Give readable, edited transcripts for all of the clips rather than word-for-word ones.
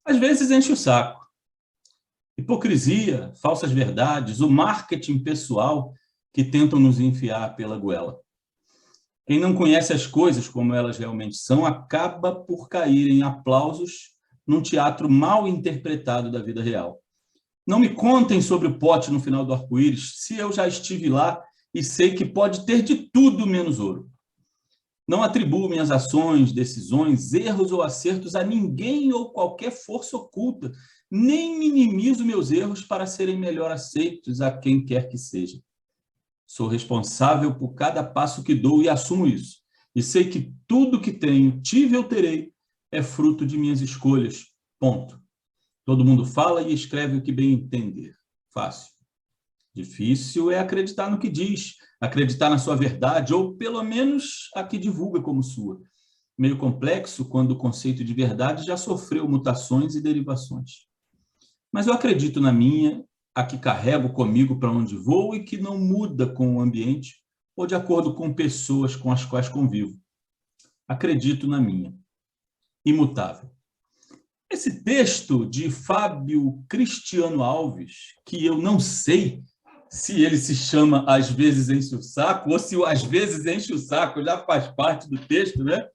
Às vezes enche o saco. Hipocrisia, falsas verdades, o marketing pessoal que tentam nos enfiar pela goela. Quem não conhece as coisas como elas realmente são acaba por cair em aplausos num teatro mal interpretado da vida real. Não me contem sobre o pote no final do arco-íris, se eu já estive lá e sei que pode ter de tudo menos ouro. Não atribuo minhas ações, decisões, erros ou acertos a ninguém ou qualquer força oculta, nem minimizo meus erros para serem melhor aceitos a quem quer que seja. Sou responsável por cada passo que dou e assumo isso. E sei que tudo que tenho, tive ou terei, é fruto de minhas escolhas. Ponto. Todo mundo fala e escreve o que bem entender. Fácil. Difícil é acreditar no que diz, acreditar na sua verdade, ou pelo menos a que divulga como sua. Meio complexo quando o conceito de verdade já sofreu mutações e derivações. Mas eu acredito na minha, a que carrego comigo para onde vou e que não muda com o ambiente ou de acordo com pessoas com as quais convivo. Acredito na minha. Imutável. Esse texto de Fábio Cristiano Alves, que eu não sei se ele se chama Às vezes enche o saco, ou se o Às vezes enche o saco já faz parte do texto, né?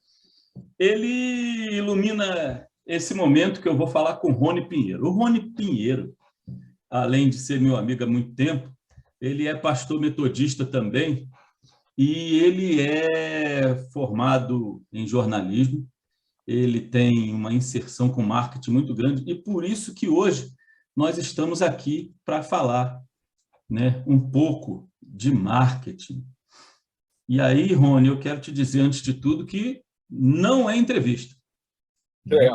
Ele ilumina esse momento que eu vou falar com o Rony Pinheiro. O Rony Pinheiro, além de ser meu amigo há muito tempo, ele é pastor metodista também, e ele é formado em jornalismo, ele tem uma inserção com marketing muito grande, e por isso que hoje nós estamos aqui para falar, né, um pouco de marketing. E aí, Rony, eu quero te dizer, antes de tudo, que não é entrevista. É.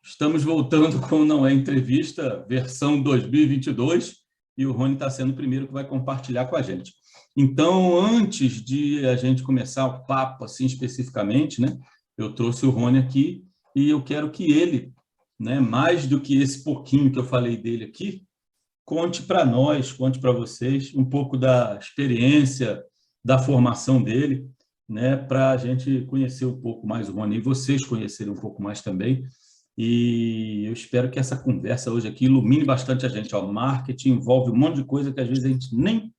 Estamos voltando com Não é Entrevista, versão 2022, e o Rony está sendo o primeiro que vai compartilhar com a gente. Então, antes de a gente começar o papo assim especificamente, né, eu trouxe o Rony aqui e eu quero que ele, né, mais do que esse pouquinho que eu falei dele aqui, conte para nós, conte para vocês um pouco da experiência, da formação dele, né, para a gente conhecer um pouco mais o Rony e vocês conhecerem um pouco mais também. E eu espero que essa conversa hoje aqui ilumine bastante a gente. O marketing envolve um monte de coisa que às vezes a gente nem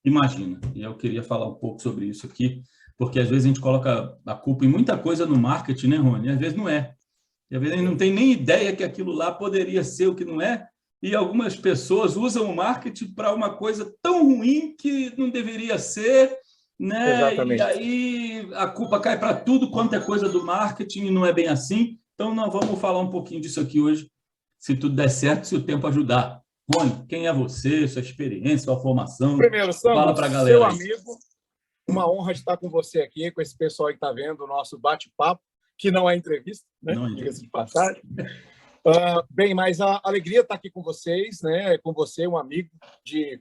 imagina. E eu queria falar um pouco sobre isso aqui, porque às vezes a gente coloca a culpa em muita coisa no marketing, né, Rony? E às vezes não é. E às vezes a gente não tem nem ideia que aquilo lá poderia ser o que não é. E algumas pessoas usam o marketing para uma coisa tão ruim que não deveria ser, né? Exatamente. E aí a culpa cai para tudo quanto é coisa do marketing e não é bem assim. Então, nós vamos falar um pouquinho disso aqui hoje, se tudo der certo, se o tempo ajudar. Rony, quem é você, sua experiência, sua formação? Primeiro, Fala Sandro, para a galera seu aí. amigo, uma honra estar com você aqui, com esse pessoal que está vendo o nosso bate-papo, que não é entrevista, né? Não é Diga-se de passagem. Bem, mas a alegria estar aqui com vocês, né? Com você, um amigo de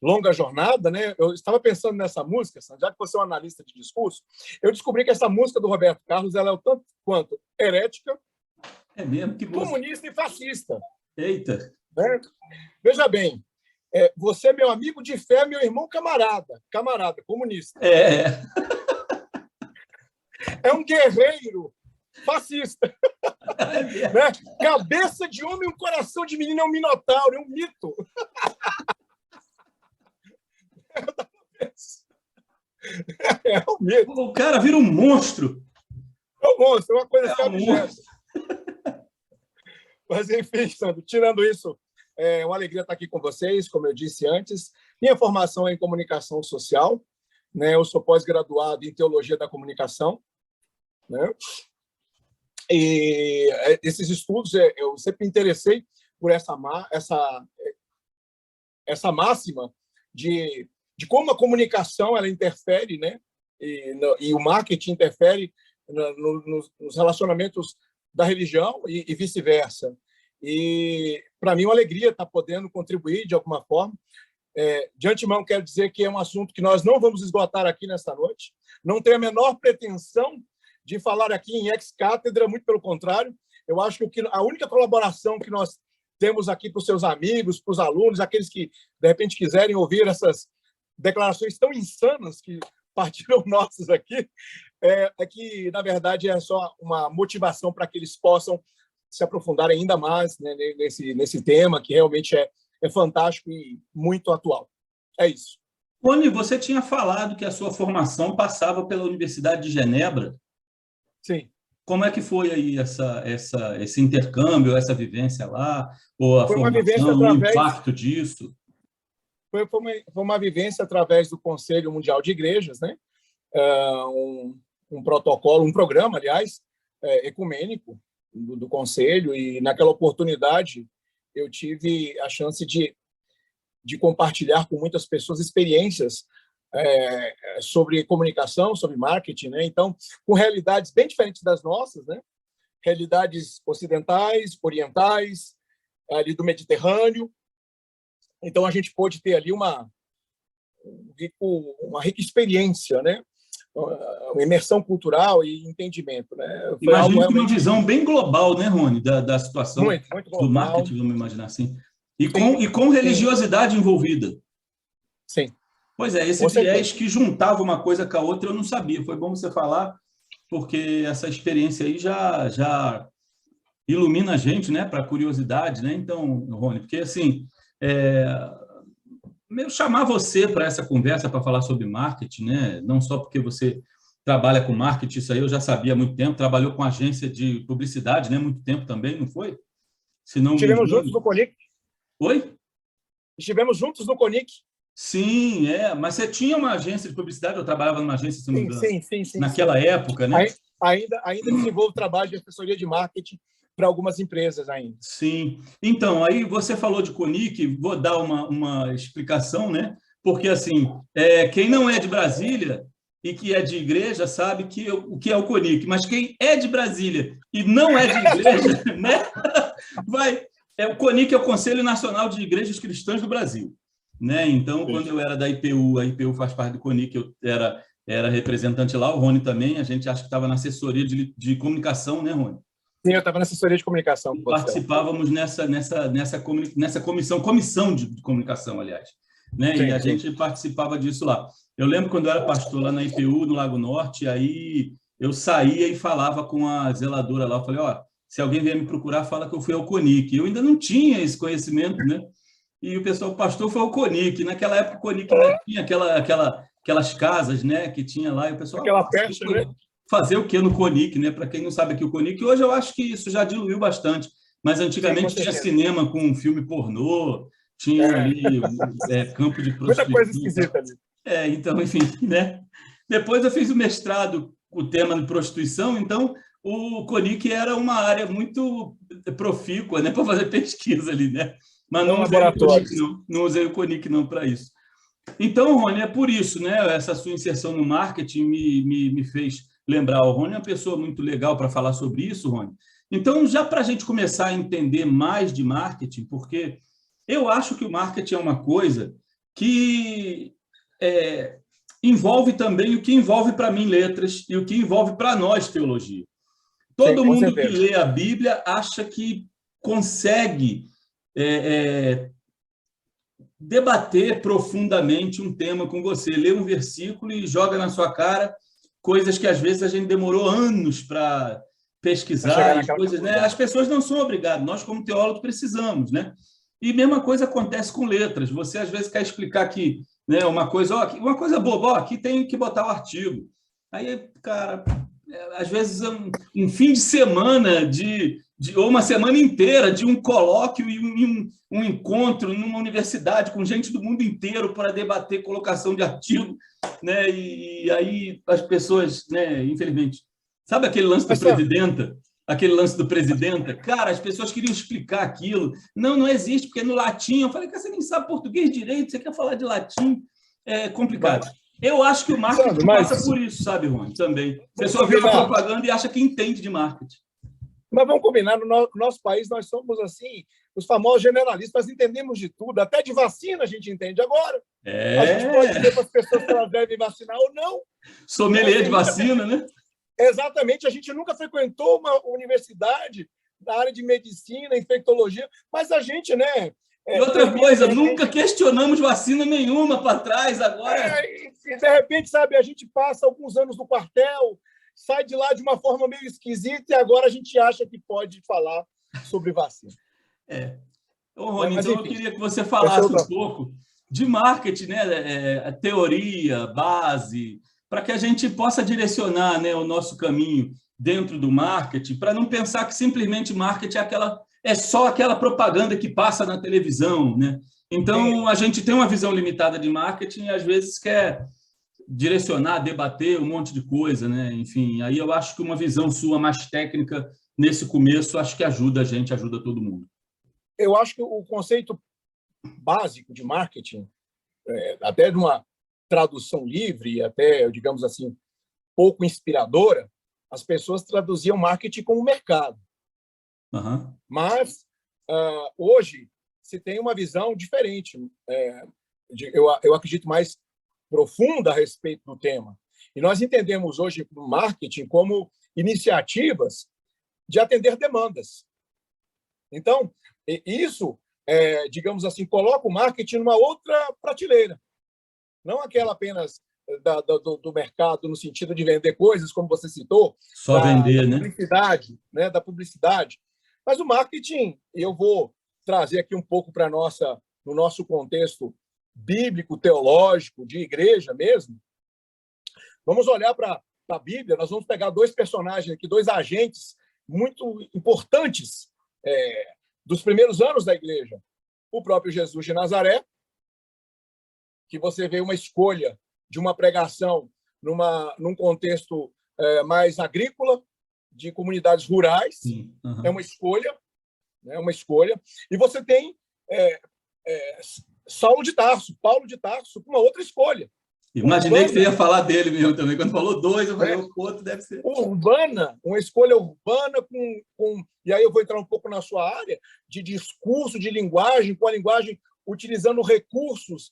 longa jornada, né? Eu estava pensando nessa música, Sandro, já que você é um analista de discurso, eu descobri que essa música do Roberto Carlos ela é o tanto quanto herética, É mesmo? Que música? comunista e fascista. Eita! Né? Veja bem, você é meu amigo de fé, meu irmão camarada, comunista. É um guerreiro fascista. Né? Cabeça de homem, um coração de menino, é um minotauro, é um mito. É um mito. O cara vira um monstro. É um monstro, é uma coisa É um monstro. Mas, enfim, Sandro, tirando isso, é uma alegria estar aqui com vocês, como eu disse antes. Minha formação é em comunicação social, né? Eu sou pós-graduado em teologia da comunicação, né? E esses estudos, eu sempre me interessei por essa máxima de como a comunicação ela interfere, né? E o marketing interfere nos relacionamentos da religião e vice-versa. E, para mim, é uma alegria estar podendo contribuir de alguma forma. De antemão, quero dizer que é um assunto que nós não vamos esgotar aqui nesta noite. Não tenho a menor pretensão de falar aqui em ex-cátedra, muito pelo contrário. Eu acho que a única colaboração que nós temos aqui para os seus amigos, para os alunos, aqueles que, de repente, quiserem ouvir essas declarações tão insanas que partiram nossas aqui, é que, na verdade, é só uma motivação para que eles possam se aprofundarem ainda mais, né, nesse tema, que realmente é fantástico e muito atual. É isso. Rony, você tinha falado que a sua formação passava pela Universidade de Genebra. Sim. Como é que foi aí esse intercâmbio, essa vivência lá, ou a Foi uma vivência formação, o através... impacto disso? Foi uma vivência através do Conselho Mundial de Igrejas, né? Um protocolo, um programa, aliás, ecumênico do Conselho, e naquela oportunidade eu tive a chance de compartilhar com muitas pessoas experiências sobre comunicação, sobre marketing, né? Então, com realidades bem diferentes das nossas, né? Realidades ocidentais, orientais, ali do Mediterrâneo. Então, a gente pôde ter ali uma rica experiência, né? Uma imersão cultural e entendimento, né? Foi Imagino que uma visão bem global, né, Rony, da situação muito global, do marketing, vamos imaginar assim. E sim, com religiosidade envolvida. Sim. Pois é, esse viés que juntava uma coisa com a outra eu não sabia. Foi bom você falar, porque essa experiência aí já ilumina a gente, né, para a curiosidade, né? Então, Rony, porque assim, eu chamar você para essa conversa para falar sobre marketing, né? Não só porque você trabalha com marketing, isso aí eu já sabia há muito tempo, trabalhou com agência de publicidade, né? Muito tempo também, não foi? Se não Estivemos juntos no CONIC. Oi? Estivemos juntos no CONIC. Sim, mas você tinha uma agência de publicidade, eu trabalhava numa agência, se não me engano, sim, naquela época, né? Ainda desenvolvo trabalho de assessoria de marketing para algumas empresas ainda. Sim. Então, aí você falou de CONIC, vou dar uma explicação, né? Porque, assim, quem não é de Brasília e que é de igreja sabe o que é o CONIC, mas quem é de Brasília e não é de igreja, né? O CONIC é o Conselho Nacional de Igrejas Cristãs do Brasil, né? Então, quando eu era da IPU, a IPU faz parte do CONIC, eu era representante lá, o Rony também, a gente acha que estava na assessoria de comunicação, né, Rony? Sim, eu estava na assessoria de comunicação. Participávamos nessa comissão de comunicação, aliás. Né? Sim, e a gente participava disso lá. Eu lembro quando eu era pastor lá na IPU, no Lago Norte, aí eu saía e falava com a zeladora lá, eu falei, se alguém vier me procurar, fala que eu fui ao CONIC. Eu ainda não tinha esse conhecimento, né? E o pessoal, pastor, foi ao CONIC. Naquela época, o CONIC ainda tinha aquelas casas, né, que tinha lá, e o pessoal... Aquela festa, né? Fazer o que no CONIC, né? Para quem não sabe aqui, o CONIC, hoje eu acho que isso já diluiu bastante, mas antigamente tinha cinema com um filme pornô, tinha ali campo de prostituição. Muita coisa esquisita ali. Então, enfim, né? Depois eu fiz o mestrado com o tema de prostituição, então o CONIC era uma área muito profícua, né, para fazer pesquisa ali, né? Mas não usei o CONIC não para isso. Então, Rony, é por isso, né? Essa sua inserção no marketing me fez lembrar. O Rony é uma pessoa muito legal para falar sobre isso, Rony. Então, já para a gente começar a entender mais de marketing, porque eu acho que o marketing é uma coisa que envolve também o que envolve para mim letras e o que envolve para nós teologia. Todo mundo que lê a Bíblia acha que consegue debater profundamente um tema com você, lê um versículo e joga na sua cara coisas que às vezes a gente demorou anos para pesquisar, coisas, né? As pessoas não são obrigadas, nós como teólogos precisamos, né? E mesma coisa acontece com letras. Você às vezes quer explicar que, né, uma coisa boba, aqui tem que botar o artigo. Aí, cara, às vezes um fim de semana ou uma semana inteira de um colóquio e um encontro numa universidade com gente do mundo inteiro para debater colocação de artigo, né? E aí as pessoas, né, infelizmente, sabe aquele lance do presidenta? Aquele lance do presidenta? Cara, as pessoas queriam explicar aquilo. Não existe, porque é no latim. Eu falei, cara, você nem sabe português direito, você quer falar de latim? É complicado. Eu acho que o marketing passa por isso, sabe, Rony? Também. Você só vê a propaganda e acha que entende de marketing. Mas vamos combinar, no nosso país nós somos assim, os famosos generalistas, nós entendemos de tudo, até de vacina a gente entende agora. A gente pode dizer para as pessoas que elas devem vacinar ou não. Sommelier de vacina, né? Exatamente, a gente nunca frequentou uma universidade da área de medicina, infectologia, mas a gente, né? E outra coisa, nunca questionamos vacina nenhuma para trás agora. E de repente, sabe, a gente passa alguns anos no quartel, sai de lá de uma forma meio esquisita e agora a gente acha que pode falar sobre vacina. Ô, Rony, então eu queria que você falasse um pouco de marketing, né? Teoria, base, para que a gente possa direcionar, né, o nosso caminho dentro do marketing, para não pensar que simplesmente marketing é só aquela propaganda que passa na televisão, né? Então, a gente tem uma visão limitada de marketing e, às vezes, quer direcionar, debater um monte de coisa, né? Enfim, aí eu acho que uma visão sua mais técnica nesse começo, acho que ajuda a gente, ajuda todo mundo. Eu acho que o conceito básico de marketing, até de uma tradução livre, até, digamos assim, pouco inspiradora, as pessoas traduziam marketing como mercado. Uhum. Mas, hoje, se tem uma visão diferente. Eu acredito mais profunda a respeito do tema. E nós entendemos hoje o marketing como iniciativas de atender demandas. Então, isso, digamos assim, coloca o marketing numa outra prateleira. Não aquela apenas do mercado no sentido de vender coisas, como você citou, só vender, da publicidade, né? Da publicidade. Mas o marketing, eu vou trazer aqui um pouco para no nosso contexto bíblico, teológico, de igreja mesmo. Vamos olhar para a Bíblia, nós vamos pegar dois personagens aqui, dois agentes muito importantes dos primeiros anos da igreja. O próprio Jesus de Nazaré, que você vê uma escolha de uma pregação num contexto mais agrícola, de comunidades rurais. Sim. Uhum. É uma escolha, né? Uma escolha. E você tem Saulo de Tarso, Paulo de Tarso, com uma outra escolha. Imaginei que você ia falar dele mesmo também. Quando falou dois, eu falei, o outro deve ser. Urbana, uma escolha urbana e aí eu vou entrar um pouco na sua área, de discurso, de linguagem, com a linguagem utilizando recursos,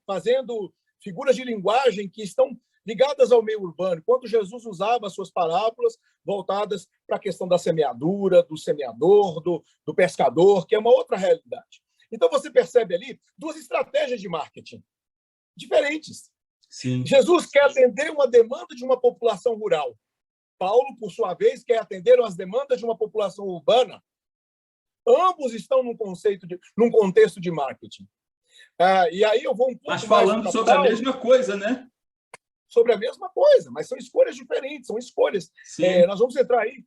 fazendo figuras de linguagem que estão ligadas ao meio urbano. Enquanto Jesus usava as suas parábolas voltadas para a questão da semeadura, do semeador, do pescador, que é uma outra realidade. Então, você percebe ali duas estratégias de marketing diferentes. Sim. Jesus quer atender uma demanda de uma população rural. Paulo, por sua vez, quer atender as demandas de uma população urbana. Ambos estão num contexto de marketing. E aí eu vou um pouco mais falando sobre Paulo, a mesma coisa, né? Sobre a mesma coisa, mas são escolhas diferentes, são escolhas. Nós vamos entrar aí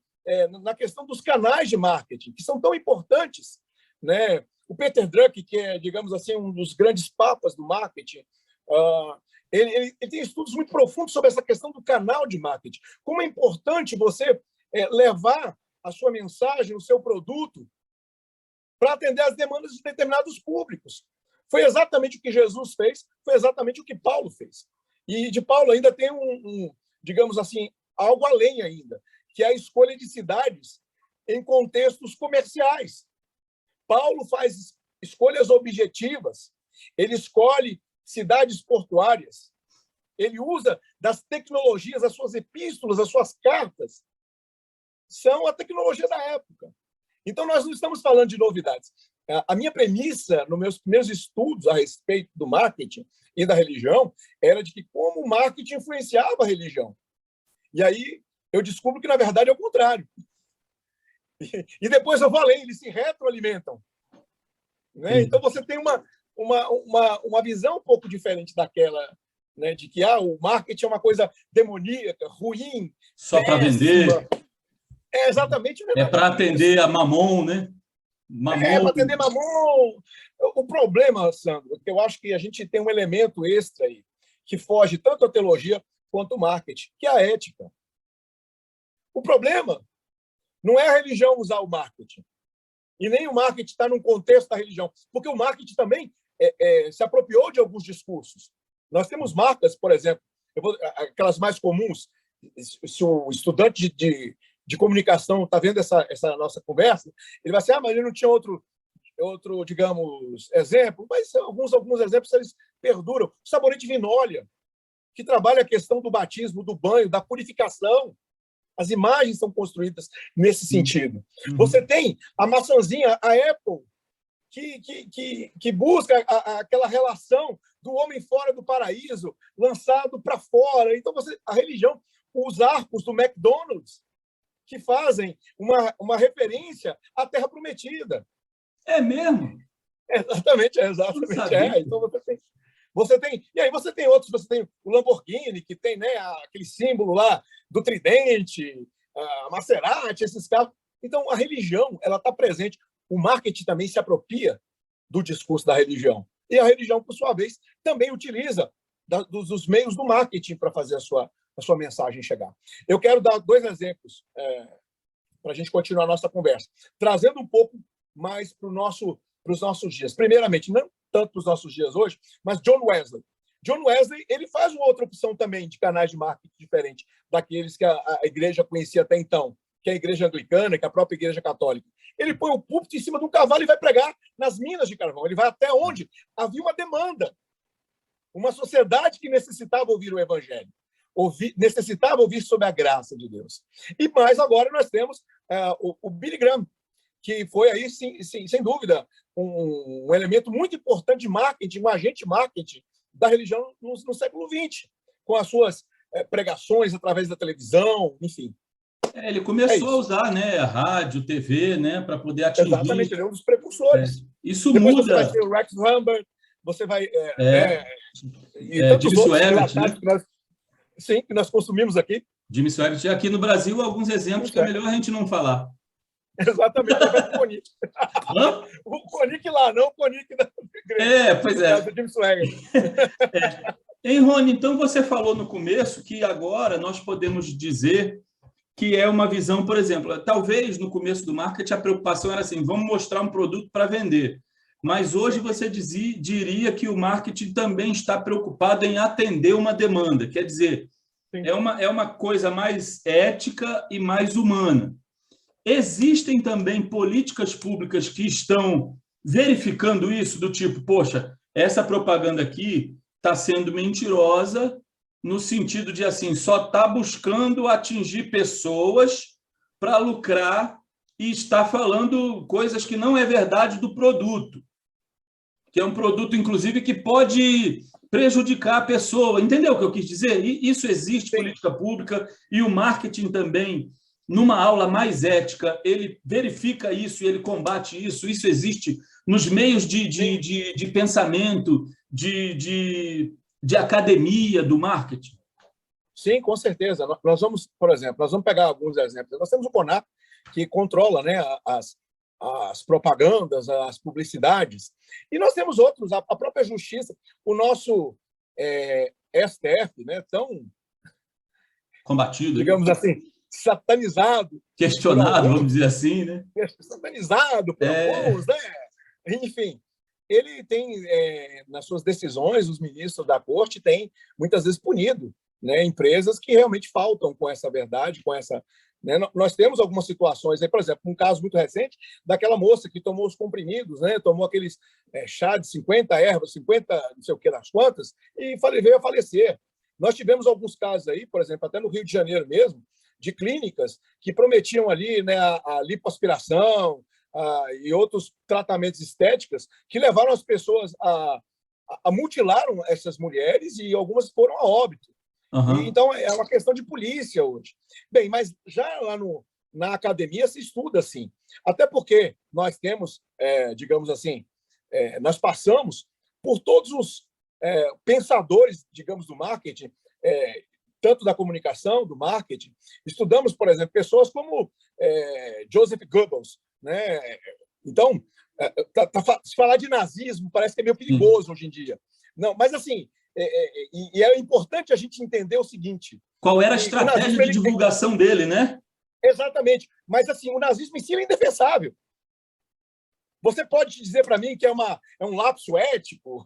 na questão dos canais de marketing, que são tão importantes, né? O Peter Drucker, que é, digamos assim, um dos grandes papas do marketing, ele tem estudos muito profundos sobre essa questão do canal de marketing. Como é importante você levar a sua mensagem, o seu produto, para atender às demandas de determinados públicos. Foi exatamente o que Jesus fez, foi exatamente o que Paulo fez. E de Paulo ainda tem digamos assim, algo além ainda, que é a escolha de cidades em contextos comerciais. Paulo faz escolhas objetivas, ele escolhe cidades portuárias, ele usa das tecnologias, as suas epístolas, as suas cartas, são a tecnologia da época. Então, nós não estamos falando de novidades. A minha premissa, nos meus primeiros estudos a respeito do marketing e da religião, era de que como o marketing influenciava a religião. E aí eu descubro que, na verdade, é o contrário. E depois eu vou além, eles se retroalimentam. Né? Então, você tem uma visão um pouco diferente daquela, né, de que o marketing é uma coisa demoníaca, ruim, só para vender. É exatamente. É para atender a mamon, né? Para atender mamon. O problema, Sandro, é que eu acho que a gente tem um elemento extra aí, que foge tanto à teologia quanto ao marketing, que é a ética. O problema não é a religião usar o marketing, e nem o marketing estar num contexto da religião, porque o marketing também se apropriou de alguns discursos. Nós temos marcas, por exemplo, aquelas mais comuns. Se o estudante de comunicação está vendo essa nossa conversa, ele vai dizer, mas ele não tinha outro, digamos, exemplo. Mas alguns exemplos eles perduram. O sabonete Vinólia, que trabalha a questão do batismo, do banho, da purificação. As imagens são construídas nesse sentido. Uhum. Você tem a maçãzinha, a Apple, que busca aquela relação do homem fora do paraíso, lançado para fora. Então, a religião, os arcos do McDonald's, que fazem uma referência à Terra Prometida. É mesmo? Exatamente. Então você tem, e aí você tem outros, você tem o Lamborghini, que tem, né, aquele símbolo lá do tridente, a Maserati, esses carros. Então, a religião, ela está presente. O marketing também se apropria do discurso da religião. E a religião, por sua vez, também utiliza dos meios do marketing para fazer a sua mensagem chegar. Eu quero dar 2 exemplos para a gente continuar a nossa conversa, trazendo um pouco mais para os nossos dias. Primeiramente, não tanto para os nossos dias hoje, mas John Wesley. John Wesley, ele faz uma outra opção também de canais de marketing diferente daqueles que a igreja conhecia até então, que é a igreja anglicana, que é a própria igreja católica. Ele põe o púlpito em cima de um cavalo e vai pregar nas minas de carvão. Ele vai até onde havia uma demanda. Uma sociedade que necessitava ouvir o evangelho, necessitava ouvir sobre a graça de Deus. E mais agora nós temos o Billy Graham, que foi aí, sim, sem dúvida, um elemento muito importante de marketing, um agente marketing da religião no século XX, com as suas pregações através da televisão, enfim. Ele começou a usar, né, a rádio, TV, né, para poder atingir. Exatamente, ele é um dos precursores. Isso depois muda. Você vai ter o Rex Humbert, você vai... Jimmy Swaggart, né? Que nós consumimos aqui. Jimmy Swaggart. Aqui no Brasil, alguns exemplos que é melhor a gente não falar. Exatamente, vai o Conic. O Conic lá, não o Conic da igreja. Pois é. Do Jimmy Swaggart. Hein, Rony, então você falou no começo que agora nós podemos dizer que é uma visão, por exemplo, talvez no começo do marketing a preocupação era assim, vamos mostrar um produto para vender. Mas hoje você diria que o marketing também está preocupado em atender uma demanda. Quer dizer, é uma coisa mais ética e mais humana. Existem também políticas públicas que estão verificando isso, do tipo, poxa, essa propaganda aqui está sendo mentirosa, no sentido de, assim, só está buscando atingir pessoas para lucrar e está falando coisas que não é verdade do produto, que é um produto, inclusive, que pode prejudicar a pessoa. Entendeu o que eu quis dizer? E isso existe, política pública, e o marketing também, numa aula mais ética, ele verifica isso e ele combate isso. Isso existe nos meios de pensamento, de academia do marketing? Sim, com certeza. Nós vamos, por exemplo, nós vamos pegar alguns exemplos. Nós temos o CONAR, que controla, né, as propagandas, as publicidades, e nós temos outros, a própria Justiça, o nosso STF, né, tão combatido, digamos assim, satanizado, questionado, vamos dizer assim, né? Satanizado por alguns, né? Enfim, ele tem, nas suas decisões, os ministros da corte têm, muitas vezes, punido, né, empresas que realmente faltam com essa verdade, com essa... Né? Nós temos algumas situações, aí, por exemplo, um caso muito recente, daquela moça que tomou os comprimidos, né, tomou aqueles chá de 50 ervas, 50 não sei o que das quantas, e veio a falecer. Nós tivemos alguns casos aí, por exemplo, até no Rio de Janeiro mesmo, de clínicas que prometiam ali, né, a lipoaspiração, e outros tratamentos estéticos que levaram as pessoas a mutilaram essas mulheres e algumas foram a óbito. Uhum. E, então, é uma questão de polícia hoje. Bem, mas já lá na academia se estuda assim. Até porque nós temos, digamos assim, nós passamos por todos os pensadores, digamos, do marketing, tanto da comunicação, do marketing. Estudamos, por exemplo, pessoas como Joseph Goebbels, né? Então, se falar de nazismo parece que é meio perigoso hoje em dia. Não, mas assim, e é importante a gente entender o seguinte. Qual era a estratégia de divulgação dele, né? Exatamente. Mas assim, o nazismo em si é indefensável. Você pode dizer para mim que é um lapso ético,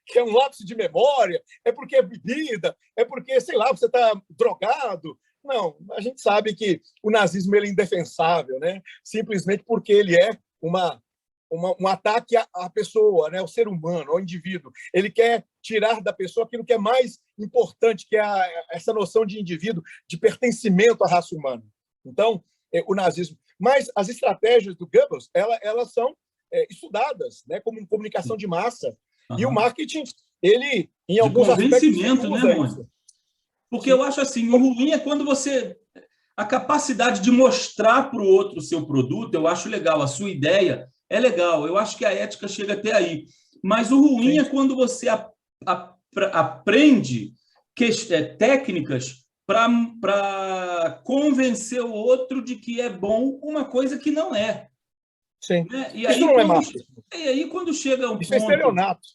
que é um lapso de memória, é porque é bebida, é porque, sei lá, você está drogado. Não, a gente sabe que o nazismo ele é indefensável, né? Simplesmente porque ele é um ataque à pessoa, né? Ao ser humano, ao indivíduo. Ele quer tirar da pessoa aquilo que é mais importante, que é essa noção de indivíduo, de pertencimento à raça humana. Então, o nazismo... Mas as estratégias do Goebbels, elas são estudadas, né? Como comunicação de massa. Uhum. E o marketing, ele, em alguns aspectos... convencimento, né, Mônica? Porque eu acho assim, o ruim é quando você... A capacidade de mostrar para o outro o seu produto, eu acho legal. A sua ideia é legal. Eu acho que a ética chega até aí. Mas o ruim é quando você aprende técnicas para convencer o outro de que é bom uma coisa que não é. Sim. Né? Isso não é marketing. E aí, quando chega a um Isso ponto... é estelionato.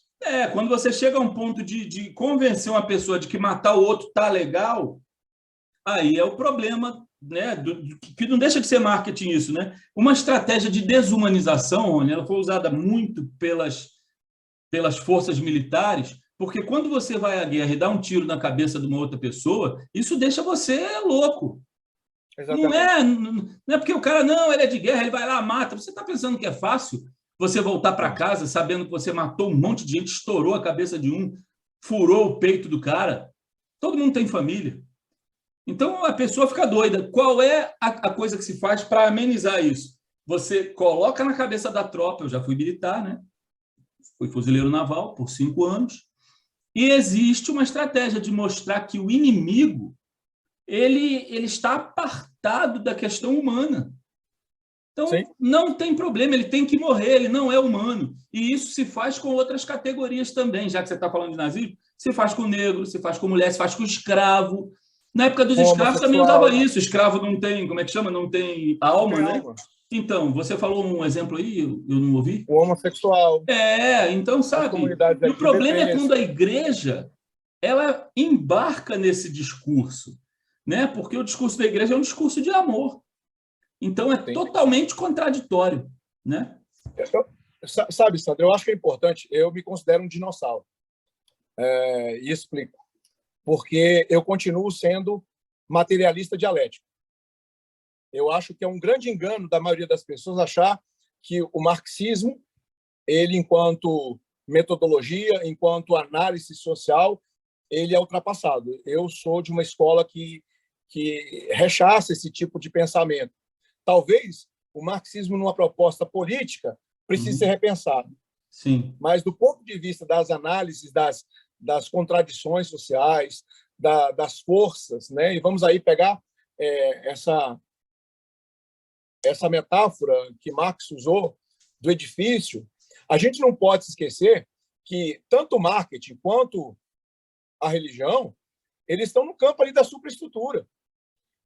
Quando você chega a um ponto de convencer uma pessoa de que matar o outro tá legal, aí é o problema, né? Que não deixa de ser marketing isso, né? Uma estratégia de desumanização, Rony, ela foi usada muito pelas forças militares, porque quando você vai à guerra e dá um tiro na cabeça de uma outra pessoa, isso deixa você louco. Não é porque o cara, não, ele é de guerra, ele vai lá, mata. Você está pensando que é fácil você voltar para casa sabendo que você matou um monte de gente, estourou a cabeça de um, furou o peito do cara? Todo mundo tem família. Então, a pessoa fica doida. Qual é a coisa que se faz para amenizar isso? Você coloca na cabeça da tropa, eu já fui militar, né? Fui fuzileiro naval por 5 anos, e existe uma estratégia de mostrar que o inimigo ele está apartado da questão humana. Então, Sim. Não tem problema, ele tem que morrer, ele não é humano. E isso se faz com outras categorias também, já que você está falando de nazismo, se faz com negro, se faz com mulher, se faz com escravo. Na época dos escravos também usava isso. Escravo não tem, como é que chama? Não tem alma, né? Alma. Então, você falou um exemplo aí, eu não ouvi? O homossexual. Então, sabe? E o problema é quando a igreja ela embarca nesse discurso, né? Porque o discurso da igreja é um discurso de amor. Então, é totalmente contraditório, né? Sabe, Sandro, eu acho que é importante, eu me considero um dinossauro. E explico. Porque eu continuo sendo materialista dialético. Eu acho que é um grande engano da maioria das pessoas achar que o marxismo, ele, enquanto metodologia, enquanto análise social, ele é ultrapassado. Eu sou de uma escola que rechaça esse tipo de pensamento. Talvez o marxismo, numa proposta política, precise ser repensado. Sim. Mas, do ponto de vista das análises das contradições sociais, das forças, né? E vamos aí pegar essa metáfora que Marx usou do edifício, a gente não pode se esquecer que tanto o marketing quanto a religião, eles estão no campo ali da superestrutura.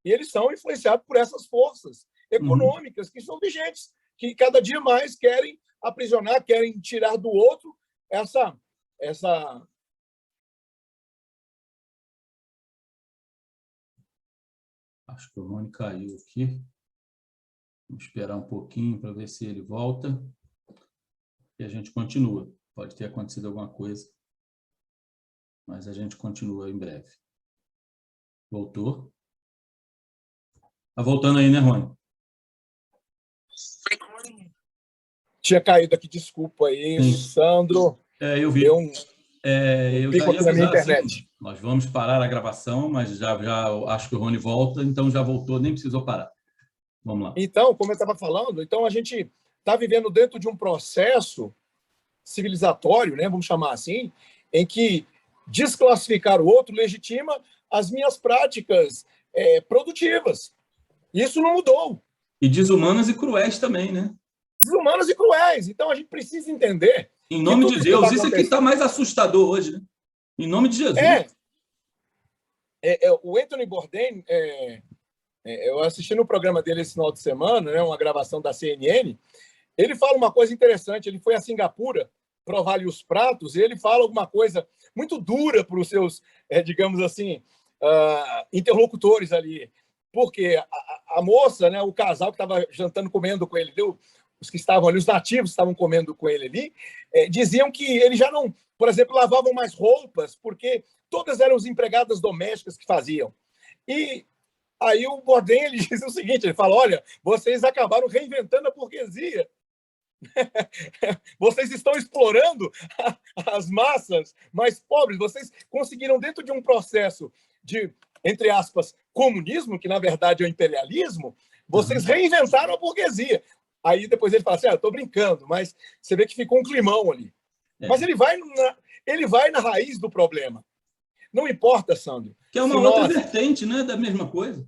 E eles são influenciados por essas forças econômicas que são vigentes, que cada dia mais querem aprisionar, querem tirar do outro essa... Acho que o Rony caiu aqui. Vamos esperar um pouquinho para ver se ele volta. E a gente continua. Pode ter acontecido alguma coisa, mas a gente continua em breve. Voltou? Tá voltando aí, né, Rony? Tinha caído aqui, desculpa aí, Sim. Sandro. Eu vi. Eu já ia avisar, internet. Assim, nós vamos parar a gravação, mas já acho que o Rony volta, então já voltou, nem precisou parar. Vamos lá. Então, como eu estava falando, então a gente está vivendo dentro de um processo civilizatório, né, vamos chamar assim, em que desclassificar o outro legitima as minhas práticas produtivas. Isso não mudou. E desumanas e cruéis também, né? Desumanas e cruéis. Então, a gente precisa entender... Em nome de Deus, isso aqui está mais assustador hoje, né? Em nome de Jesus. O Anthony Bourdain, eu assisti no programa dele esse final de semana, né, uma gravação da CNN, ele fala uma coisa interessante, ele foi a Singapura provar-lhe os pratos, e ele fala alguma coisa muito dura para os seus, digamos assim, interlocutores ali, porque a moça, né, o casal que estava jantando, comendo com ele, os que estavam ali, os nativos que estavam comendo com ele ali, diziam que ele já não, por exemplo, lavavam mais roupas, porque todas eram as empregadas domésticas que faziam. E aí o Bourdain, ele diz o seguinte, ele fala, olha, vocês acabaram reinventando a burguesia. Vocês estão explorando as massas mais pobres, vocês conseguiram, dentro de um processo de, entre aspas, comunismo, que na verdade é o imperialismo, vocês reinventaram a burguesia. Aí depois ele fala assim, eu estou brincando, mas você vê que ficou um climão ali. Mas ele vai na raiz do problema. Não importa, Sandro. Que é uma outra vertente, né, da mesma coisa.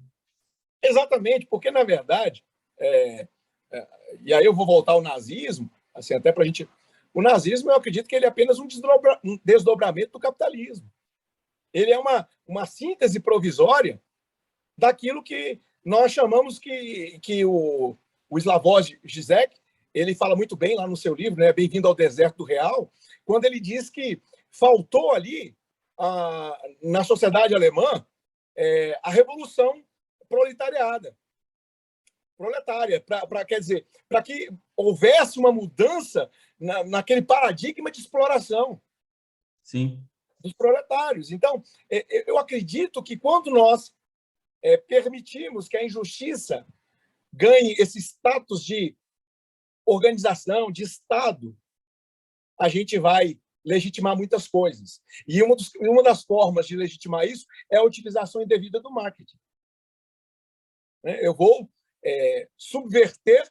Exatamente, porque, na verdade, e aí eu vou voltar ao nazismo, assim, até para a gente... O nazismo, eu acredito que ele é apenas um desdobramento do capitalismo. Ele é uma síntese provisória daquilo que nós chamamos que o Slavoj Žižek, ele fala muito bem lá no seu livro, né, Bem-vindo ao Deserto do Real, quando ele diz que faltou ali, na sociedade alemã, a revolução proletária, quer dizer, para que houvesse uma mudança naquele paradigma de exploração. Sim. Dos proletários. Então, eu acredito que quando nós permitimos que a injustiça ganhe esse status de organização, de Estado, a gente vai legitimar muitas coisas. E uma das formas de legitimar isso é a utilização indevida do marketing. Eu vou subverter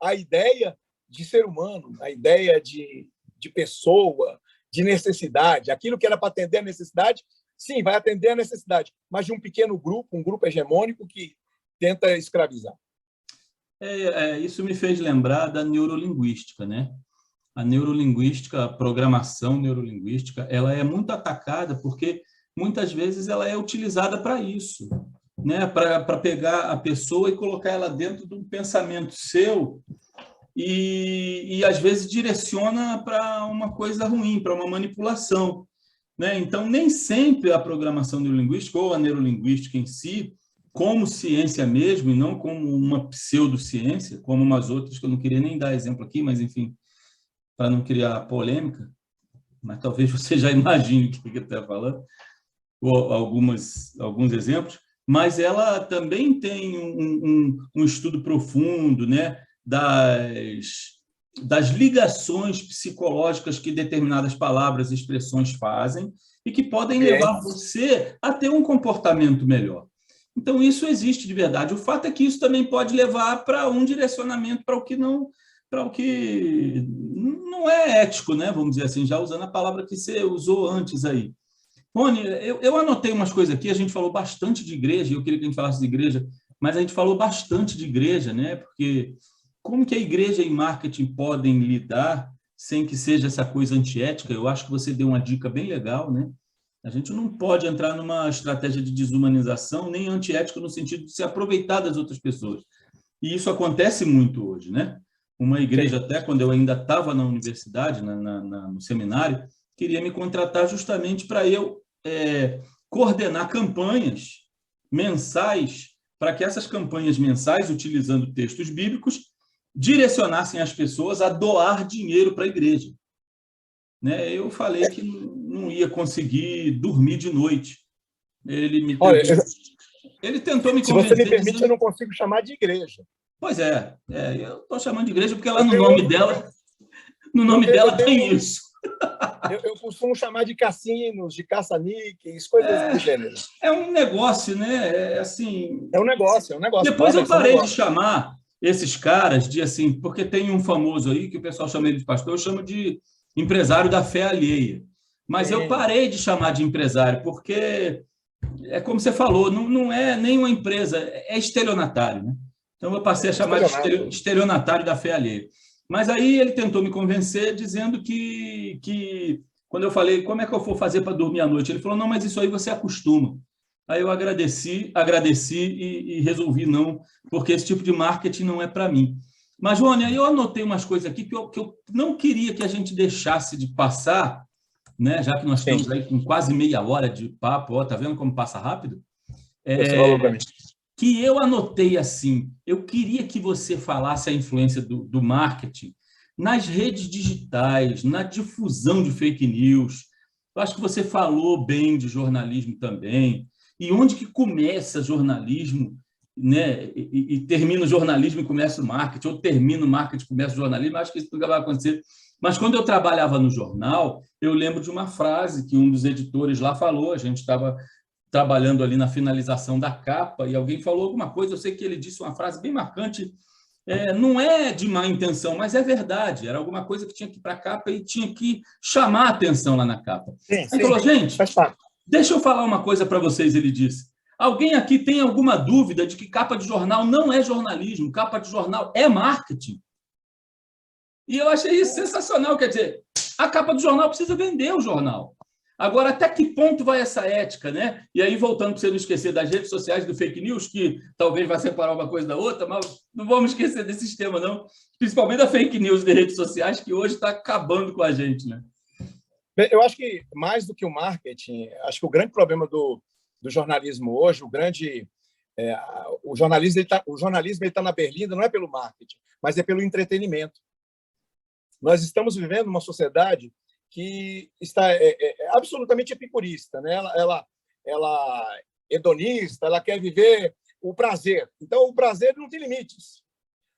a ideia de ser humano, a ideia de pessoa, de necessidade. Aquilo que era para atender a necessidade, sim, vai atender a necessidade, mas de um pequeno grupo, um grupo hegemônico que tenta escravizar. Isso me fez lembrar da neurolinguística, né? A neurolinguística, a programação neurolinguística, ela é muito atacada porque muitas vezes ela é utilizada para isso, né? Para pegar a pessoa e colocar ela dentro de um pensamento seu e às vezes direciona para uma coisa ruim, para uma manipulação, né? Então, nem sempre a programação neurolinguística ou a neurolinguística em si, como ciência mesmo, e não como uma pseudociência, como umas outras, que eu não queria nem dar exemplo aqui, mas, enfim, para não criar polêmica, mas talvez você já imagine o que eu estou falando, ou alguns exemplos, mas ela também tem um estudo profundo, né, das ligações psicológicas que determinadas palavras e expressões fazem e que podem levar você a ter um comportamento melhor. Então, isso existe de verdade. O fato é que isso também pode levar para um direcionamento para o que não é ético, né? Vamos dizer assim, já usando a palavra que você usou antes aí. Rony, eu anotei umas coisas aqui, a gente falou bastante de igreja, eu queria que a gente falasse de igreja, mas a gente falou bastante de igreja, né? Porque como que a igreja e marketing podem lidar sem que seja essa coisa antiética? Eu acho que você deu uma dica bem legal, né? A gente não pode entrar numa estratégia de desumanização, nem antiética no sentido de se aproveitar das outras pessoas. E isso acontece muito hoje, né? Uma igreja, até quando eu ainda estava na universidade, no seminário, queria me contratar justamente para eu coordenar campanhas mensais, para que essas campanhas mensais, utilizando textos bíblicos, direcionassem as pessoas a doar dinheiro para a igreja. Né? Eu falei que não ia conseguir dormir de noite. Ele tentou me convencer. Se você me permite, eu não consigo chamar de igreja. Pois eu estou chamando de igreja porque lá no nome dela tem isso. Eu costumo chamar de cassinos, de caça-níqueis, coisas do gênero. É um negócio, né? É um negócio. Depois eu parei de chamar esses caras de assim, porque tem um famoso aí que o pessoal chama ele de pastor, eu chamo de empresário da fé alheia. Mas eu parei de chamar de empresário, porque é como você falou, não é nem uma empresa, é estelionatário, né? Então eu passei a chamar de estelionatário da fé alheia. Mas aí ele tentou me convencer, dizendo que quando eu falei, como é que eu vou fazer para dormir à noite? Ele falou, não, mas isso aí você acostuma. Aí eu agradeci e resolvi não, porque esse tipo de marketing não é para mim. Mas, Rony, aí eu anotei umas coisas aqui que eu não queria que a gente deixasse de passar, né? Já que nós estamos aí com quase meia hora de papo, tá vendo como passa rápido? Você falou para mim. Que eu anotei assim, eu queria que você falasse a influência do marketing nas redes digitais, na difusão de fake news. Eu acho que você falou bem de jornalismo também, e onde que começa jornalismo, né? E termina o jornalismo e começa o marketing, ou termina o marketing e começa o jornalismo, acho que isso nunca vai acontecer. Mas quando eu trabalhava no jornal, eu lembro de uma frase que um dos editores lá falou, a gente estava trabalhando ali na finalização da capa, e alguém falou alguma coisa, eu sei que ele disse uma frase bem marcante, não é de má intenção, mas é verdade, era alguma coisa que tinha que ir para a capa e tinha que chamar a atenção lá na capa. Ele falou, gente, deixa eu falar uma coisa para vocês, ele disse, Alguém aqui tem alguma dúvida de que capa de jornal não é jornalismo, capa de jornal é marketing? E eu achei isso sensacional, quer dizer, a capa do jornal precisa vender o jornal. Agora, até que ponto vai essa ética, né? E aí, voltando para você não esquecer das redes sociais do fake news, que talvez vai separar uma coisa da outra, mas não vamos esquecer desse sistema, não. Principalmente da fake news de redes sociais, que hoje está acabando com a gente, né? Eu acho que, mais do que o marketing, acho que o grande problema do jornalismo hoje, o jornalismo está na berlinda, não é pelo marketing, mas é pelo entretenimento. Nós estamos vivendo uma sociedade que está absolutamente epicurista, né? Ela é hedonista, ela quer viver o prazer. Então, o prazer não tem limites.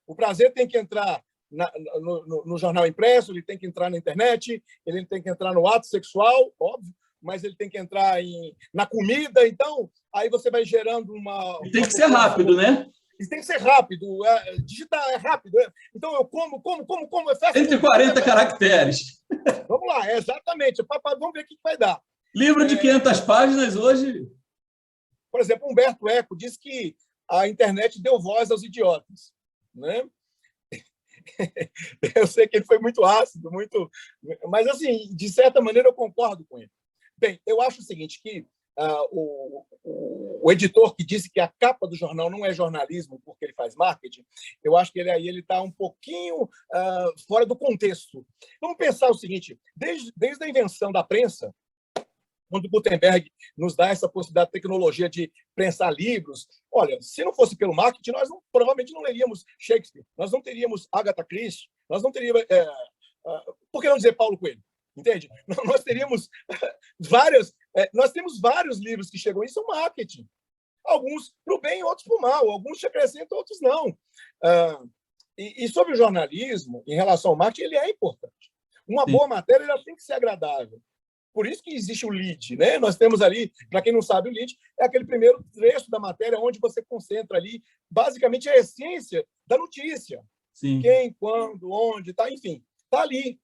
O prazer tem que entrar no jornal impresso, ele tem que entrar na internet, ele tem que entrar no ato sexual, óbvio, mas ele tem que entrar na comida. Então, aí você vai gerando uma... Tem que ser rápido, né? Isso tem que ser rápido. Digitar é rápido. Então, eu como. É fácil. 140 caracteres. Vamos lá, exatamente. Vamos ver o que vai dar. Livro de 500 páginas hoje. Por exemplo, Humberto Eco diz que a internet deu voz aos idiotas, né? Eu sei que ele foi muito ácido, mas, assim, de certa maneira, eu concordo com ele. Bem, eu acho o seguinte, que o editor que disse que a capa do jornal não é jornalismo porque ele faz marketing, eu acho que ele está um pouquinho fora do contexto. Vamos pensar o seguinte, desde a invenção da prensa, quando Gutenberg nos dá essa possibilidade de tecnologia de prensar livros, olha, se não fosse pelo marketing, nós provavelmente não leríamos Shakespeare, nós não teríamos Agatha Christie, nós não teríamos... por que não dizer Paulo Coelho? Entende? Nós teríamos nós temos vários livros que chegam, isso é marketing. Alguns para o bem, outros para o mal. Alguns te acrescentam, outros não. E sobre o jornalismo, em relação ao marketing, ele é importante. Uma boa matéria ela tem que ser agradável. Por isso que existe o lead, né? Nós temos ali, para quem não sabe, o lead é aquele primeiro trecho da matéria onde você concentra ali, basicamente, a essência da notícia. Sim. Quem, quando, onde, tá, enfim, está ali.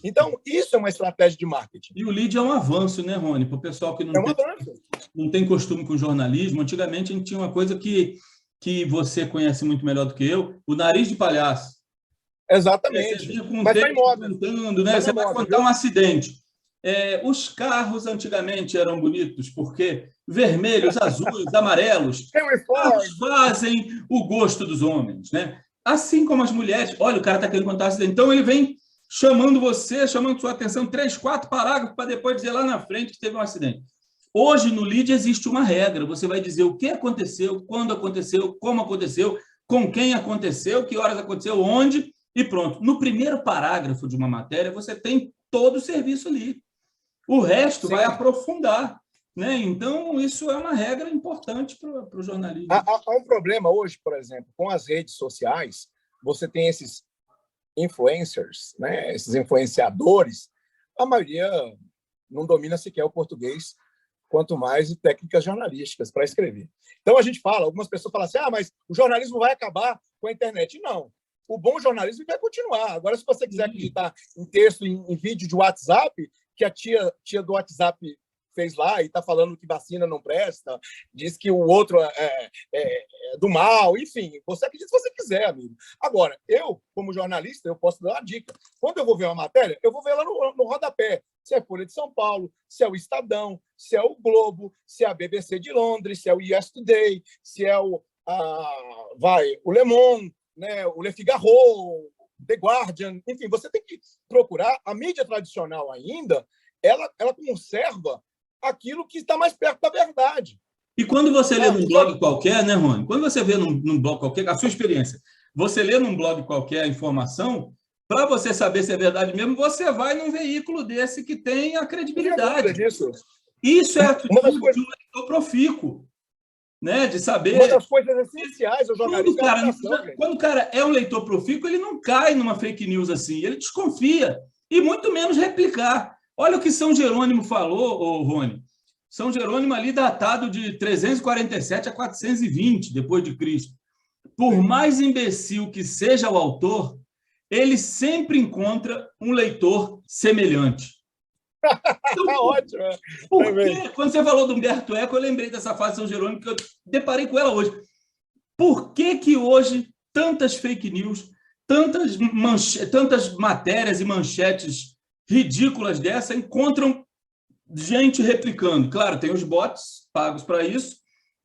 Então, isso é uma estratégia de marketing. E o lead é um avanço, né, Rony? Para o pessoal que não tem costume com jornalismo, antigamente a gente tinha uma coisa que você conhece muito melhor do que eu, o nariz de palhaço. Exatamente. Mas está em moda. Né? Você vai contar um acidente. Os carros antigamente eram bonitos, porque vermelhos, azuis, amarelos fazem o gosto dos homens, né? Assim como as mulheres. Olha, o cara está querendo contar um acidente. Então, ele vem chamando sua atenção, 3, 4 parágrafos, para depois dizer lá na frente que teve um acidente. Hoje, no lead, existe uma regra. Você vai dizer o que aconteceu, quando aconteceu, como aconteceu, com quem aconteceu, que horas aconteceu, onde, e pronto. No primeiro parágrafo de uma matéria, você tem todo o serviço ali. O resto vai aprofundar, né? Então, isso é uma regra importante para o jornalismo. Há um problema hoje, por exemplo, com as redes sociais, você tem esses influencers, né? Esses influenciadores, a maioria não domina sequer o português, quanto mais técnicas jornalísticas para escrever. Então, a gente fala, algumas pessoas falam assim, mas o jornalismo vai acabar com a internet. Não, o bom jornalismo vai continuar. Agora, se você quiser acreditar em texto, em vídeo de WhatsApp, que a tia do WhatsApp fez lá e está falando que vacina não presta, diz que o outro é do mal, enfim, você acredita se você quiser, amigo. Agora, eu, como jornalista, eu posso dar uma dica. Quando eu vou ver uma matéria, eu vou ver lá no rodapé, se é Folha de São Paulo, se é o Estadão, se é o Globo, se é a BBC de Londres, se é o Yesterday, se é o Le Monde, né, o Le Figaro, The Guardian, enfim, você tem que procurar. A mídia tradicional ainda, ela conserva aquilo que está mais perto da verdade. E quando você lê num blog qualquer, né, Rony? Quando você vê num blog qualquer, a sua experiência, você lê num blog qualquer a informação, para você saber se é verdade mesmo, você vai num veículo desse que tem a credibilidade. Isso é a atitude de um leitor profícuo. Né, de saber... Uma das coisas essenciais do jornalismo quando o cara é um leitor profícuo, ele não cai numa fake news assim, ele desconfia, e muito menos replicar. Olha o que São Jerônimo falou, Rony. São Jerônimo ali datado de 347 a 420 depois de Cristo. Por mais imbecil que seja o autor, ele sempre encontra um leitor semelhante. Então, Ótimo. porque, quando você falou do Humberto Eco, eu lembrei dessa fase de São Jerônimo, que eu deparei com ela hoje. Por que hoje tantas fake news, tantas matérias e manchetes ridículas dessa encontram gente replicando? Claro, tem os bots pagos para isso,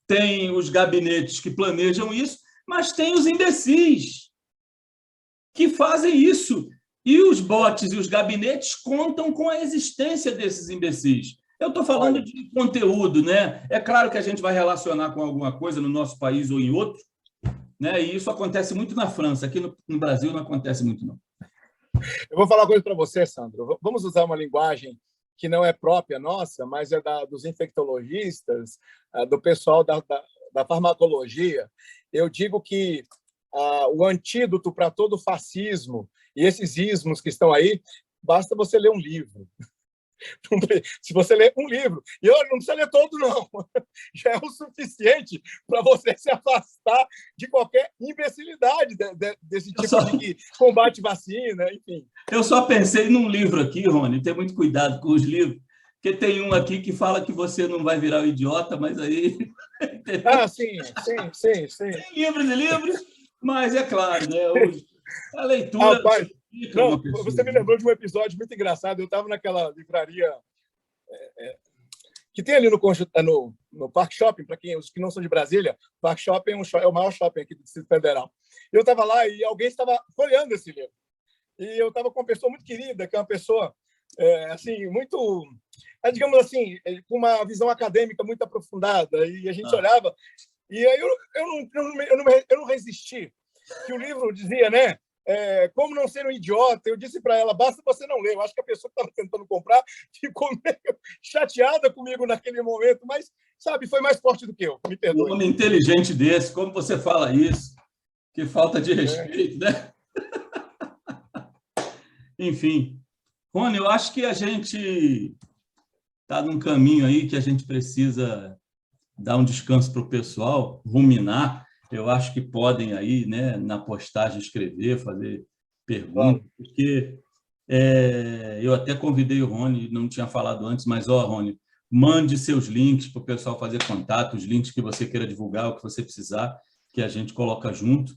tem os gabinetes que planejam isso, mas tem os imbecis que fazem isso. E os bots e os gabinetes contam com a existência desses imbecis. Eu estou falando de conteúdo, né? É claro que a gente vai relacionar com alguma coisa no nosso país ou em outro, né? E isso acontece muito na França. Aqui no Brasil não acontece muito, não. Eu vou falar uma coisa para você, Sandro. Vamos usar uma linguagem que não é própria nossa, mas é dos infectologistas, do pessoal da farmacologia. Eu digo que o antídoto para todo o fascismo e esses ismos que estão aí, basta você ler um livro. Se você ler um livro, e eu não precisa ler todo, não, já é o suficiente para você se afastar de qualquer imbecilidade desse tipo de combate vacina, enfim. Eu só pensei num livro aqui, Rony, tem muito cuidado com os livros, porque tem um aqui que fala que você não vai virar um idiota, mas aí... Sim. Tem livros e livros, mas é claro, né? A leitura... Rapaz, não, você me lembrou de um episódio muito engraçado. Eu estava naquela livraria que tem ali no Park Shopping, para os que não são de Brasília. O Park Shopping é o maior shopping aqui do Distrito Federal. Eu estava lá e alguém estava folheando esse livro. E eu estava com uma pessoa muito querida, que é uma pessoa assim, muito, digamos assim, com uma visão acadêmica muito aprofundada. E a gente olhava, e aí eu não resisti. Que o livro dizia, né? Como não ser um idiota. Eu disse para ela, basta você não ler. Eu acho que a pessoa que estava tentando comprar ficou meio chateada comigo naquele momento, mas, sabe, foi mais forte do que eu. Me perdoe. Um homem inteligente desse, como você fala isso? Que falta de respeito, né? Enfim. Rony, eu acho que a gente está num caminho aí que a gente precisa dar um descanso para o pessoal, ruminar. Eu acho que podem aí, né, na postagem, escrever, fazer perguntas, porque eu até convidei o Rony, não tinha falado antes, mas, Rony, mande seus links para o pessoal fazer contato, os links que você queira divulgar, o que você precisar, que a gente coloca junto.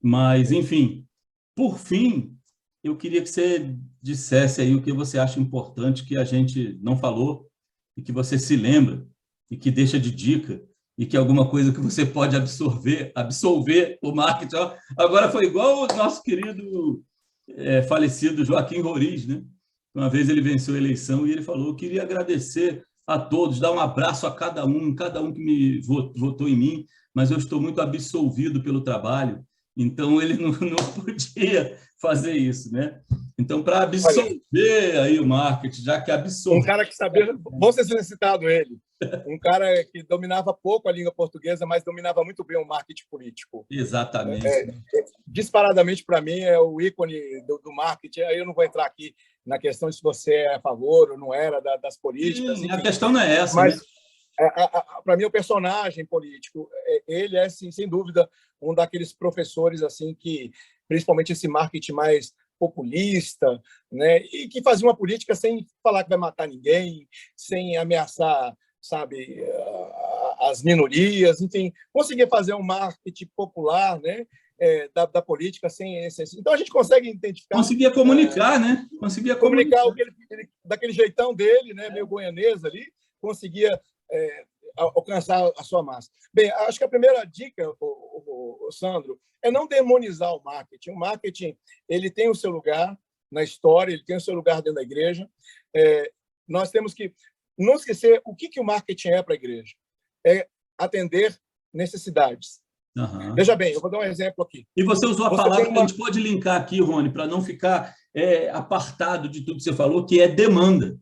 Mas, enfim, por fim, eu queria que você dissesse aí o que você acha importante que a gente não falou e que você se lembra e que deixa de dica e que alguma coisa que você pode absolver o marketing. Agora foi igual o nosso querido falecido Joaquim Roriz, né? Uma vez ele venceu a eleição e ele falou: eu queria agradecer a todos, dar um abraço a cada um que me votou em mim, mas eu estou muito absolvido pelo trabalho. Então, ele não podia fazer isso, né? Então, para absorver aí o marketing, já que absorve... Um cara que sabia... Bom ser citado ele. Um cara que dominava pouco a língua portuguesa, mas dominava muito bem o marketing político. Exatamente. Disparadamente, para mim, é o ícone do marketing. Aí eu não vou entrar aqui na questão de se você é a favor ou não era das políticas. Sim, a questão não é essa, mas, né? Para mim, o personagem político, ele é, assim, sem dúvida, um daqueles professores assim que, principalmente esse marketing mais populista, né, e que fazia uma política sem falar que vai matar ninguém, sem ameaçar, sabe, as minorias, enfim, conseguia fazer um marketing popular, né, da política sem esse. Então a gente consegue identificar. Conseguia comunicar, né? Conseguia comunicar o que ele, daquele jeitão dele, né, meio goianês ali, conseguia alcançar a sua massa. Bem, acho que a primeira dica, Sandro, é não demonizar o marketing. O marketing, ele tem o seu lugar na história, ele tem o seu lugar dentro da igreja. Nós temos que não esquecer o que o marketing é para a igreja. É atender necessidades. Uhum. Veja bem, eu vou dar um exemplo aqui. E você usou a palavra que a gente pode linkar aqui, Rony, para não ficar apartado de tudo que você falou, que é demanda.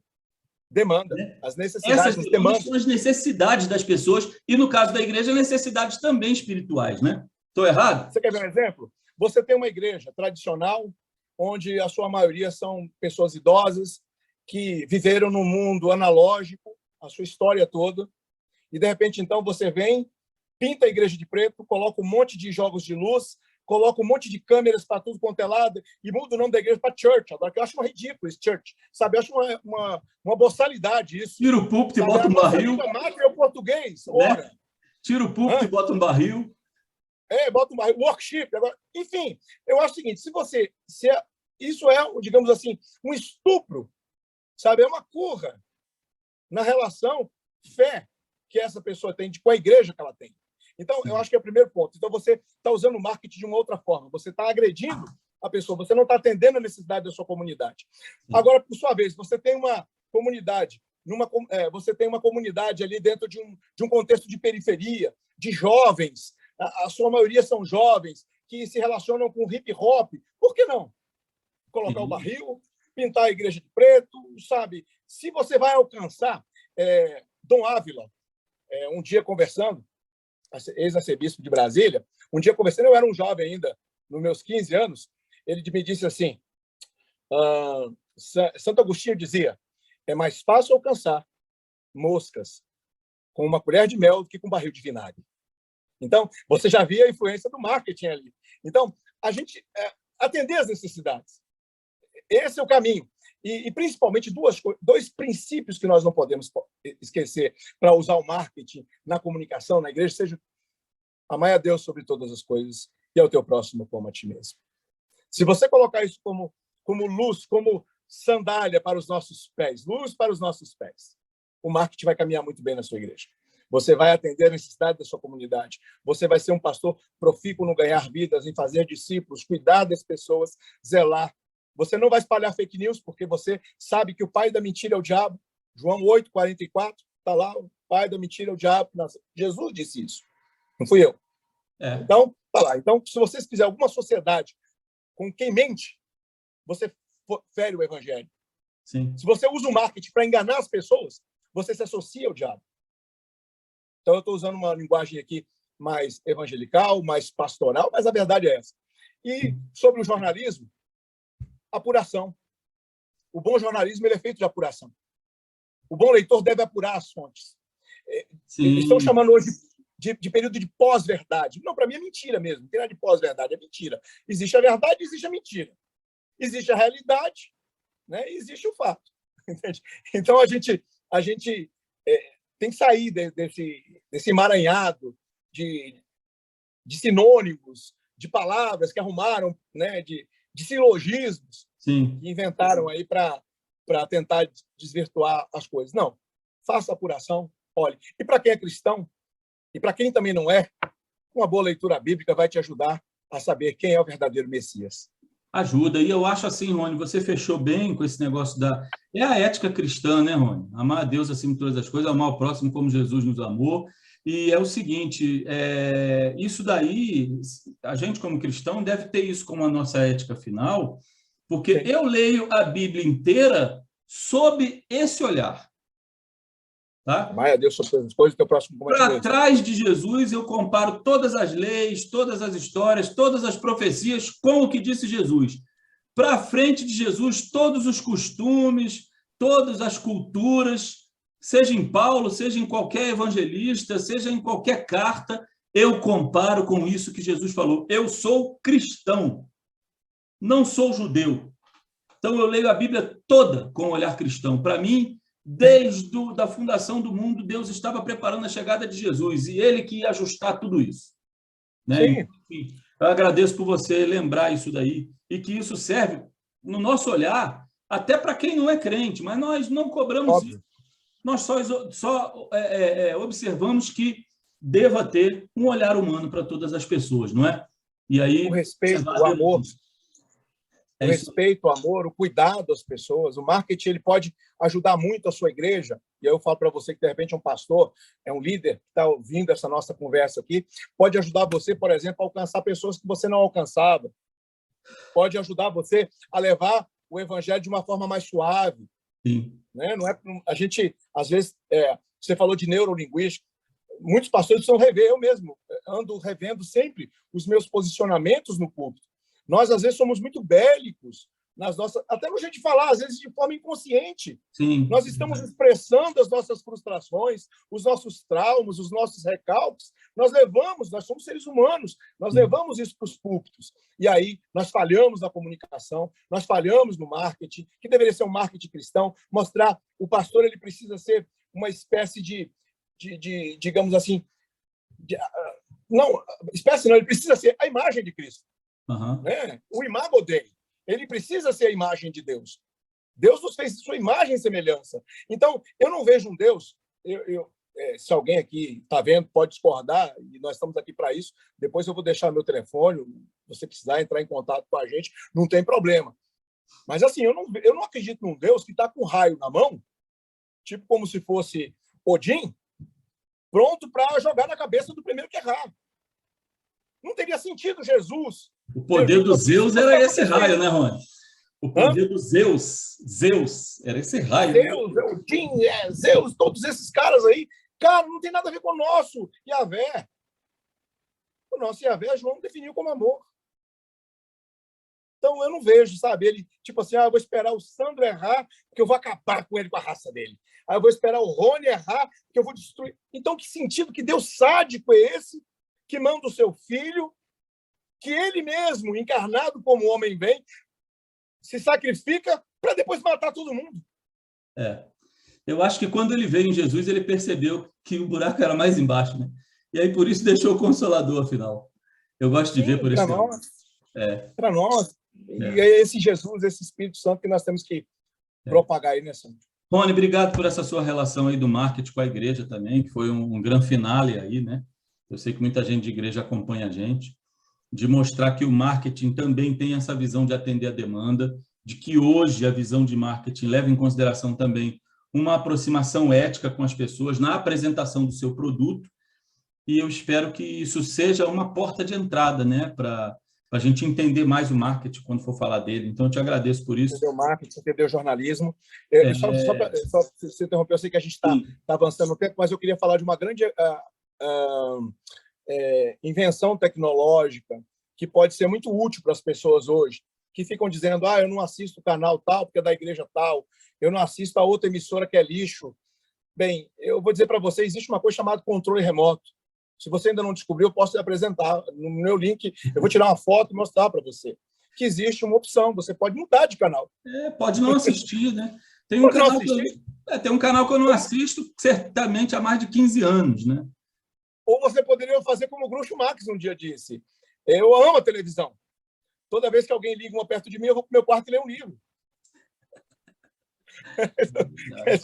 Demanda. As necessidades, essas demandas são as necessidades das pessoas e, no caso da igreja, necessidades também espirituais, né? Estou errado? Você quer ver um exemplo? Você tem uma igreja tradicional, onde a sua maioria são pessoas idosas que viveram num mundo analógico, a sua história toda, e, de repente, então, você vem, pinta a igreja de preto, coloca um monte de jogos de luz, coloca um monte de câmeras para tudo quanto é lado e muda o nome da igreja para church. Agora, que eu acho uma ridículo esse church, sabe? Eu acho uma boçalidade isso. Tira o púlpito e sabe? bota um barril. A máquina é o português, ora. Né? Tira o púlpito e bota um barril. Bota um barril. Worship. Agora, enfim, eu acho o seguinte, isso é, digamos assim, um estupro, sabe? É uma curra na relação fé que essa pessoa tem com a igreja que ela tem. Então, eu acho que é o primeiro ponto. Então, você está usando o marketing de uma outra forma. Você está agredindo a pessoa. Você não está atendendo a necessidade da sua comunidade. Agora, por sua vez, você tem uma comunidade, você tem uma comunidade ali dentro de um contexto de periferia, de jovens. A sua maioria são jovens que se relacionam com hip hop. Por que não? Colocar o barril, pintar a igreja de preto, sabe? Se você vai alcançar Dom Ávila, um dia conversando, ex-arcebispo de Brasília, um dia conversando, eu era um jovem ainda, nos meus 15 anos, ele me disse assim, Santo Agostinho dizia, é mais fácil alcançar moscas com uma colher de mel do que com um barril de vinagre. Então, você já via a influência do marketing ali. Então, a gente atender às necessidades. Esse é o caminho. E principalmente, dois princípios que nós não podemos esquecer para usar o marketing na comunicação, na igreja, seja amar a Deus sobre todas as coisas e ao teu próximo como a ti mesmo. Se você colocar isso como luz, como sandália para os nossos pés, luz para os nossos pés, o marketing vai caminhar muito bem na sua igreja. Você vai atender a necessidade da sua comunidade. Você vai ser um pastor profícuo no ganhar vidas, em fazer discípulos, cuidar das pessoas, zelar. Você não vai espalhar fake news, porque você sabe que o pai da mentira é o diabo. João 8:44, está lá, o pai da mentira é o diabo. Jesus disse isso, não fui eu. Então, está lá. Então, se você fizer alguma sociedade com quem mente, você fere o evangelho. Sim. Se você usa o marketing para enganar as pessoas, você se associa ao diabo. Então, eu estou usando uma linguagem aqui mais evangelical, mais pastoral, mas a verdade é essa. E sobre o jornalismo, apuração. O bom jornalismo ele é feito de apuração. O bom leitor deve apurar as fontes. Sim. Eles estão chamando hoje de período de pós-verdade. Não, para mim é mentira mesmo. Não tem nada de pós-verdade, é mentira. Existe a verdade, existe a mentira. Existe a realidade, né? E existe o fato. Entende? Então, a gente tem que sair desse emaranhado de sinônimos, de palavras que arrumaram, né? De silogismos. Sim. Que inventaram aí para tentar desvirtuar as coisas. Não. Faça apuração, olhe. E para quem é cristão, e para quem também não é, uma boa leitura bíblica vai te ajudar a saber quem é o verdadeiro Messias. Ajuda. E eu acho assim, Rony, você fechou bem com esse negócio É a ética cristã, né, Rony? Amar a Deus acima de todas as coisas, amar o próximo como Jesus nos amou. E é o seguinte, isso daí, a gente como cristão deve ter isso como a nossa ética final, porque Sim. eu leio a Bíblia inteira sob esse olhar. Tá? Amar a Deus sobre todas as coisas, teu próximo como a ti mesmo. Para trás de Jesus, eu comparo todas as leis, todas as histórias, todas as profecias com o que disse Jesus. Para frente de Jesus, todos os costumes, todas as culturas, seja em Paulo, seja em qualquer evangelista, seja em qualquer carta, eu comparo com isso que Jesus falou. Eu sou cristão, não sou judeu. Então, eu leio a Bíblia toda com o olhar cristão. Para mim, desde a fundação do mundo, Deus estava preparando a chegada de Jesus e Ele que ia ajustar tudo isso. Né? Enfim, eu agradeço por você lembrar isso daí e que isso serve, no nosso olhar, até para quem não é crente, mas nós não cobramos isso. Nós só observamos que deva ter um olhar humano para todas as pessoas, não é? E aí, o respeito, o amor. O respeito, o amor, o cuidado às pessoas. O marketing ele pode ajudar muito a sua igreja. E eu falo para você que, de repente, é um pastor, é um líder que está ouvindo essa nossa conversa aqui. Pode ajudar você, por exemplo, a alcançar pessoas que você não alcançava. Pode ajudar você a levar o evangelho de uma forma mais suave. Sim. Né? Não é, a gente, às vezes, você falou de neurolinguística. Muitos pastores precisam rever. Eu mesmo ando revendo sempre os meus posicionamentos no púlpito. Nós, às vezes, somos muito bélicos nas nossas, até no jeito de falar, às vezes de forma inconsciente. Sim. Nós estamos expressando as nossas frustrações, os nossos traumas, os nossos recalques. Nós somos seres humanos, nós levamos isso para os púlpitos. E aí nós falhamos na comunicação, nós falhamos no marketing, que deveria ser um marketing cristão, mostrar o pastor, ele precisa ser uma espécie de digamos assim, não, espécie não, ele precisa ser a imagem de Cristo. Uhum. Né? O imago Dei. Ele precisa ser a imagem de Deus. Deus nos fez sua imagem e semelhança. Então, eu não vejo um Deus... se alguém aqui está vendo, pode discordar, e nós estamos aqui para isso. Depois eu vou deixar meu telefone, se você precisar entrar em contato com a gente, não tem problema. Mas, assim, eu não acredito num Deus que está com um raio na mão, tipo como se fosse Odin, pronto para jogar na cabeça do primeiro que errar. Não teria sentido Jesus. O poder do Zeus era esse raio, né, Rony? O poder do Zeus, era esse raio. Deus, Odin, Zeus, todos esses caras aí, cara, não tem nada a ver com o nosso Yahvé. O nosso Yahvé, João definiu como amor. Então, eu não vejo, sabe, ele, tipo assim, eu vou esperar o Sandro errar, porque eu vou acabar com ele, com a raça dele. Aí eu vou esperar o Rony errar, porque eu vou destruir. Então, que sentido, que Deus sádico é esse, que manda o seu filho, que ele mesmo, encarnado como homem, vem, se sacrifica para depois matar todo mundo. Eu acho que quando ele veio em Jesus, ele percebeu que o buraco era mais embaixo, né? E aí, por isso, deixou o Consolador, afinal. Eu gosto de ver por isso. Para nós. E é esse Jesus, esse Espírito Santo que nós temos que propagar aí, né, Sandro? Rony, obrigado por essa sua relação aí do marketing com a igreja também, que foi um grande finale aí, né? Eu sei que muita gente de igreja acompanha a gente, de mostrar que o marketing também tem essa visão de atender a demanda, de que hoje a visão de marketing leva em consideração também uma aproximação ética com as pessoas na apresentação do seu produto, e eu espero que isso seja uma porta de entrada, né, para a gente entender mais o marketing quando for falar dele. Então, eu te agradeço por isso. Entender o marketing, entender o jornalismo. Só se interromper, eu sei que a gente está avançando no tempo, mas eu queria falar de uma grande invenção tecnológica que pode ser muito útil para as pessoas hoje, que ficam dizendo, eu não assisto o canal tal, porque é da igreja tal, eu não assisto a outra emissora que é lixo. Bem, eu vou dizer para você, existe uma coisa chamada controle remoto. Se você ainda não descobriu, eu posso te apresentar no meu link. Eu vou tirar uma foto e mostrar para você que existe uma opção. Você pode mudar de canal. Pode não assistir, né? Tem um canal que eu não assisto, certamente há mais de 15 anos, né? Ou você poderia fazer como o Groucho Marx um dia disse. Eu amo a televisão. Toda vez que alguém liga uma perto de mim, eu vou para o meu quarto e ler um livro.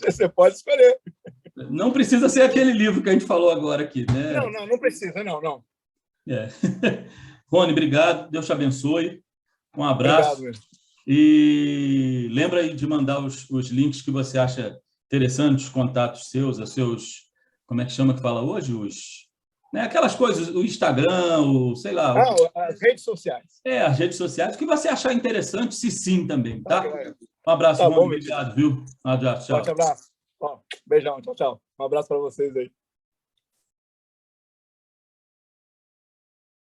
Você pode escolher. Não precisa ser aquele livro que a gente falou agora aqui, né? Não precisa, não. Rony, obrigado. Deus te abençoe. Um abraço. Obrigado. E lembra aí de mandar os links que você acha interessantes, os contatos seus, como é que chama que fala hoje? Aquelas coisas, o Instagram, sei lá. As redes sociais. As redes sociais, o que você achar interessante, se sim também, tá? Um abraço, Rony. Obrigado, viu? Um abraço, tchau. Forte abraço. Beijão, tchau. Um abraço para vocês aí.